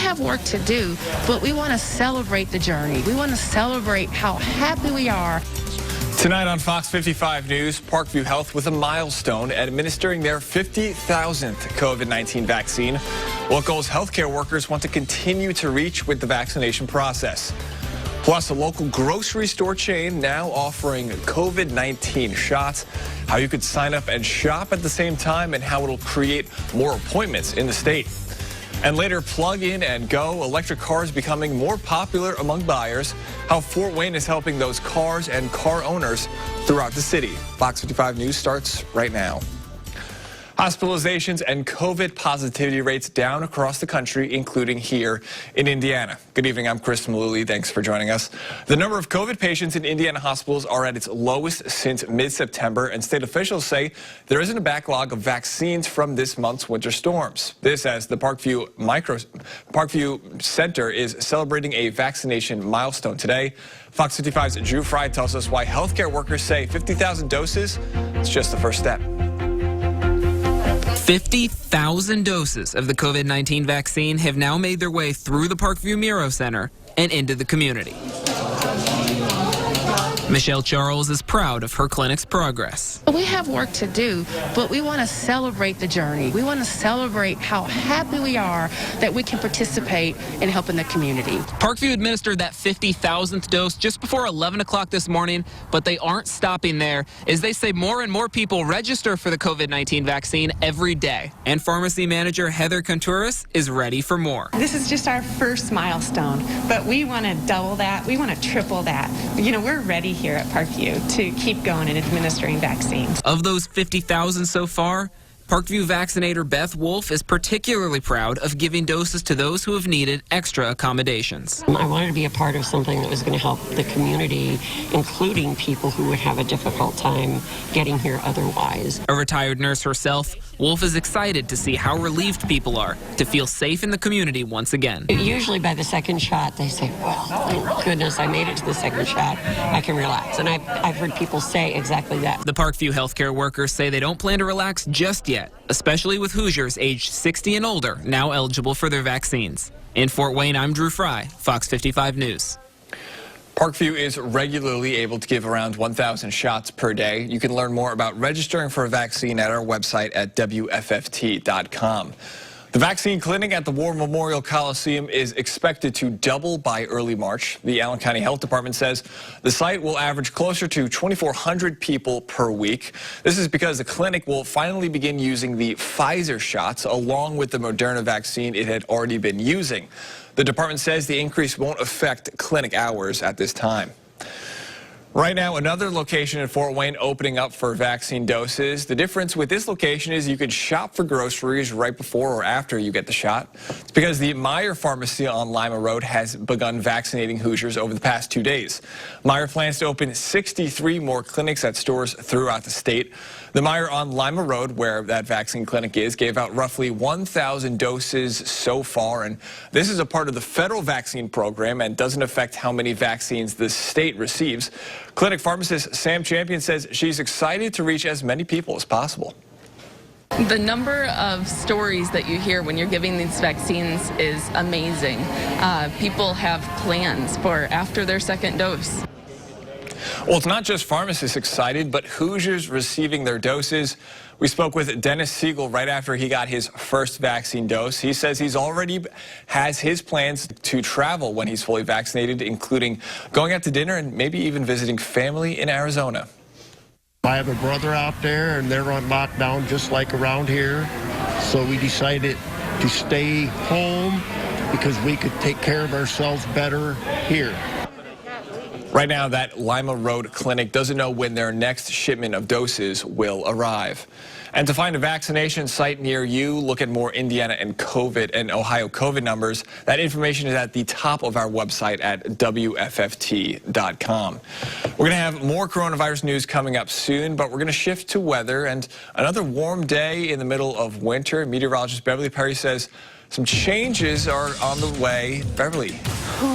have work to do, but we want to celebrate the journey. We want to celebrate how happy we are. Tonight on Fox 55 News, Parkview Health with a milestone administering their 50,000th COVID-19 vaccine. What goals healthcare workers want to continue to reach with the vaccination process. Plus, a local grocery store chain now offering COVID-19 shots, how you could sign up and shop at the same time, and how it'll create more appointments in the state. And later, plug-in and go electric cars becoming more popular among buyers, how Fort Wayne is helping those cars and car owners throughout the city. Fox 55 News starts right now. Hospitalizations and COVID positivity rates down across the country, including here in Indiana. Good evening, I'm Chris Malooly. Thanks for joining us. The number of COVID patients in Indiana hospitals are at its lowest since mid-September, and state officials say there isn't a backlog of vaccines from this month's winter storms. This as the Parkview Center is celebrating a vaccination milestone today. Fox 55's Drew Fry tells us why healthcare workers say 50,000 doses is just the first step. 50,000 doses of the COVID-19 vaccine have now made their way through the Parkview Miro Center and into the community. Michelle Charles is proud of her clinic's progress. We have work to do, but we want to celebrate the journey. We want to celebrate how happy we are that we can participate in helping the community. Parkview administered that 50,000th dose just before 11 o'clock this morning, but they aren't stopping there, as they say more and more people register for the COVID-19 vaccine every day. And pharmacy manager Heather Contouris is ready for more. This is just our first milestone, but we want to double that. We want to triple that. You know, we're ready here at Parkview to keep going and administering vaccines. Of those 50,000 so far, Parkview vaccinator Beth Wolf is particularly proud of giving doses to those who have needed extra accommodations. I wanted to be a part of something that was going to help the community, including people who would have a difficult time getting here otherwise. A retired nurse herself, Wolf is excited to see how relieved people are to feel safe in the community once again. Usually by the second shot, they say, well, thank goodness I made it to the second shot. I can relax. And I've heard people say exactly that. The Parkview healthcare workers say they don't plan to relax just yet, especially with Hoosiers aged 60 and older now eligible for their vaccines. In Fort Wayne, I'm Drew Fry, Fox 55 News. Parkview is regularly able to give around 1,000 shots per day. You can learn more about registering for a vaccine at our website at WFFT.com. The vaccine clinic at the War Memorial Coliseum is expected to double by early March. The Allen County Health Department says the site will average closer to 2,400 people per week. This is because the clinic will finally begin using the Pfizer shots along with the Moderna vaccine it had already been using. The department says the increase won't affect clinic hours at this time. Right now, another location in Fort Wayne opening up for vaccine doses. The difference with this location is you could shop for groceries right before or after you get the shot. It's because the Meijer Pharmacy on Lima Road has begun vaccinating Hoosiers over the past 2 days. Meijer plans to open 63 more clinics at stores throughout the state. The Meijer on Lima Road, where that vaccine clinic is, gave out roughly 1,000 doses so far, and this is a part of the federal vaccine program and doesn't affect how many vaccines the state receives. Clinic pharmacist Sam Champion says she's excited to reach as many people as possible. The number of stories that you hear when you're giving these vaccines is amazing. People have plans for after their second dose. Well, it's not just pharmacists excited, but Hoosiers receiving their doses. We spoke with Dennis Siegel right after he got his first vaccine dose. He says he's already has his plans to travel when he's fully vaccinated, including going out to dinner and maybe even visiting family in Arizona. I have a brother out there, and they're on lockdown just like around here. So we decided to stay home because we could take care of ourselves better here. Right now, that Lima Road clinic doesn't know when their next shipment of doses will arrive. And to find a vaccination site near you, look at more Indiana and Ohio COVID numbers. That information is at the top of our website at WFFT.com. We're going to have more coronavirus news coming up soon, but we're going to shift to weather and another warm day in the middle of winter. Meteorologist Beverly Perry says some changes are on the way. Beverly,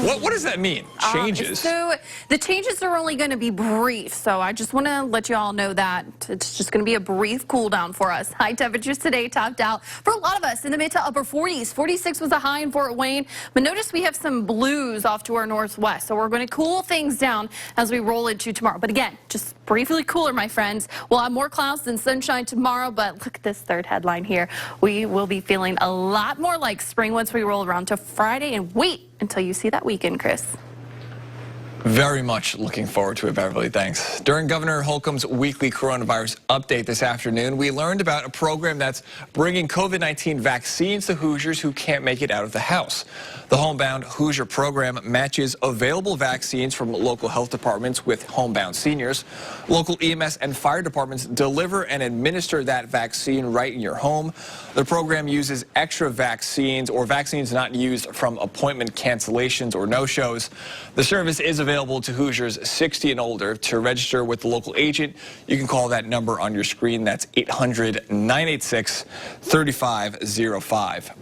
what does that mean? Changes? So the changes are only going to be brief. So I just want to let you all know that it's just going to be a brief cool down for us. High temperatures today topped out for a lot of us in the mid to upper 40s. 46 was a high in Fort Wayne. But notice we have some blues off to our northwest. So we're going to cool things down as we roll into tomorrow. But again, just briefly cooler, my friends. We'll have more clouds than sunshine tomorrow. But look at this third headline here. We will be feeling a lot more like spring once we roll around to Friday. And wait until you see that weekend, Chris. Very much looking forward to it, Beverly. Thanks. During Governor Holcomb's weekly coronavirus update this afternoon, we learned about a program that's bringing COVID-19 vaccines to Hoosiers who can't make it out of the house. The Homebound Hoosier program matches available vaccines from local health departments with homebound seniors. Local EMS and fire departments deliver and administer that vaccine right in your home. The program uses extra vaccines or vaccines not used from appointment cancellations or no-shows. The service is available to Hoosiers 60 and older. To register with the local agent, you can call that number on your screen. That's 800-986-3505.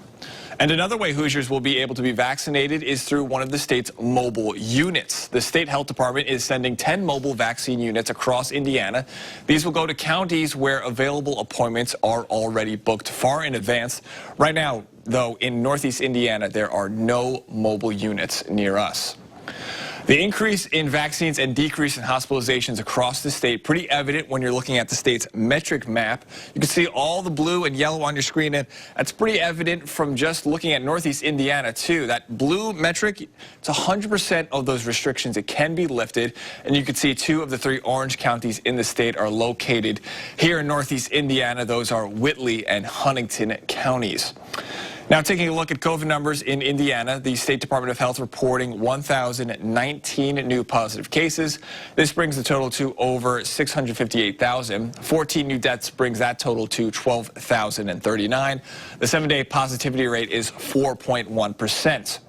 And another way Hoosiers will be able to be vaccinated is through one of the state's mobile units. The state health department is sending 10 mobile vaccine units across Indiana. These will go to counties where available appointments are already booked far in advance. Right now, though, in Northeast Indiana, there are no mobile units near us. The increase in vaccines and decrease in hospitalizations across the state, pretty evident when you're looking at the state's metric map. You can see all the blue and yellow on your screen, and that's pretty evident from just looking at Northeast Indiana, too. That blue metric, it's 100% of those restrictions. It can be lifted, and you can see 2 of the 3 orange counties in the state are located here in Northeast Indiana. Those are Whitley and Huntington counties. Now, taking a look at COVID numbers in Indiana, the State Department of Health reporting 1,019 new positive cases. This brings the total to over 658,000. 14 new deaths brings that total to 12,039. The 7-day positivity rate is 4.1%.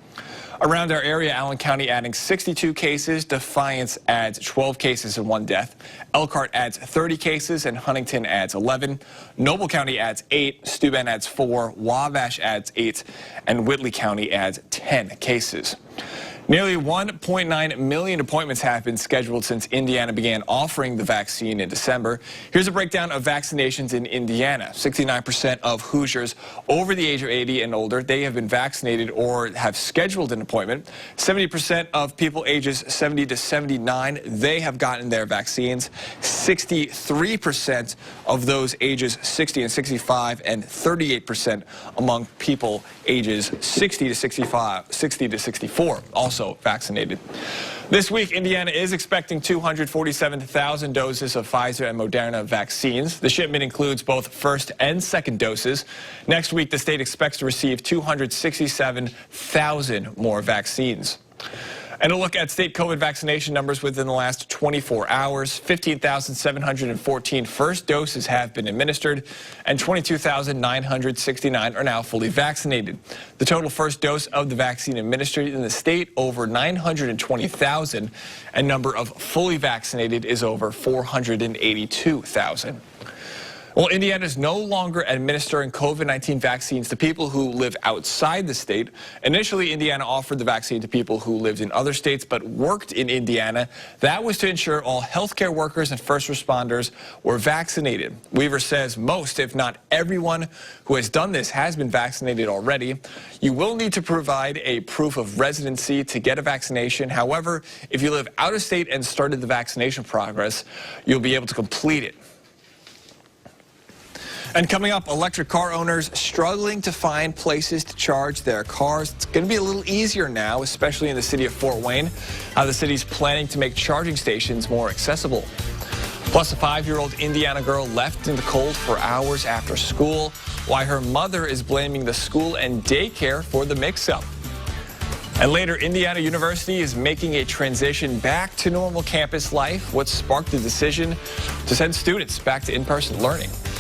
Around our area, Allen County adding 62 cases. Defiance adds 12 cases and 1 death. Elkhart adds 30 cases and Huntington adds 11. Noble County adds 8. Steuben adds 4. Wabash adds 8. And Whitley County adds 10 cases. Nearly 1.9 million appointments have been scheduled since Indiana began offering the vaccine in December. Here's a breakdown of vaccinations in Indiana. 69% of Hoosiers over the age of 80 and older, they have been vaccinated or have scheduled an appointment. 70% of people ages 70 to 79, they have gotten their vaccines. 63% of those ages 60 and 65, and 38% among people ages 60 to 64 also vaccinated. This week, Indiana is expecting 247,000 doses of Pfizer and Moderna vaccines. The shipment includes both first and second doses. Next week, the state expects to receive 267,000 more vaccines. And a look at state COVID vaccination numbers within the last 24 hours. 15,714 first doses have been administered, and 22,969 are now fully vaccinated. The total first dose of the vaccine administered in the state, over 920,000, and number of fully vaccinated is over 482,000. Well, Indiana is no longer administering COVID-19 vaccines to people who live outside the state. Initially, Indiana offered the vaccine to people who lived in other states but worked in Indiana. That was to ensure all healthcare workers and first responders were vaccinated. Weaver says most, if not everyone who has done this, has been vaccinated already. You will need to provide a proof of residency to get a vaccination. However, if you live out of state and started the vaccination progress, you'll be able to complete it. And coming up, electric car owners struggling to find places to charge their cars. It's going to be a little easier now, especially in the city of Fort Wayne. How the city's planning to make charging stations more accessible. Plus, a 5-year-old Indiana girl left in the cold for hours after school. Why her mother is blaming the school and daycare for the mix-up. And later, Indiana University is making a transition back to normal campus life. What sparked the decision to send students back to in-person learning?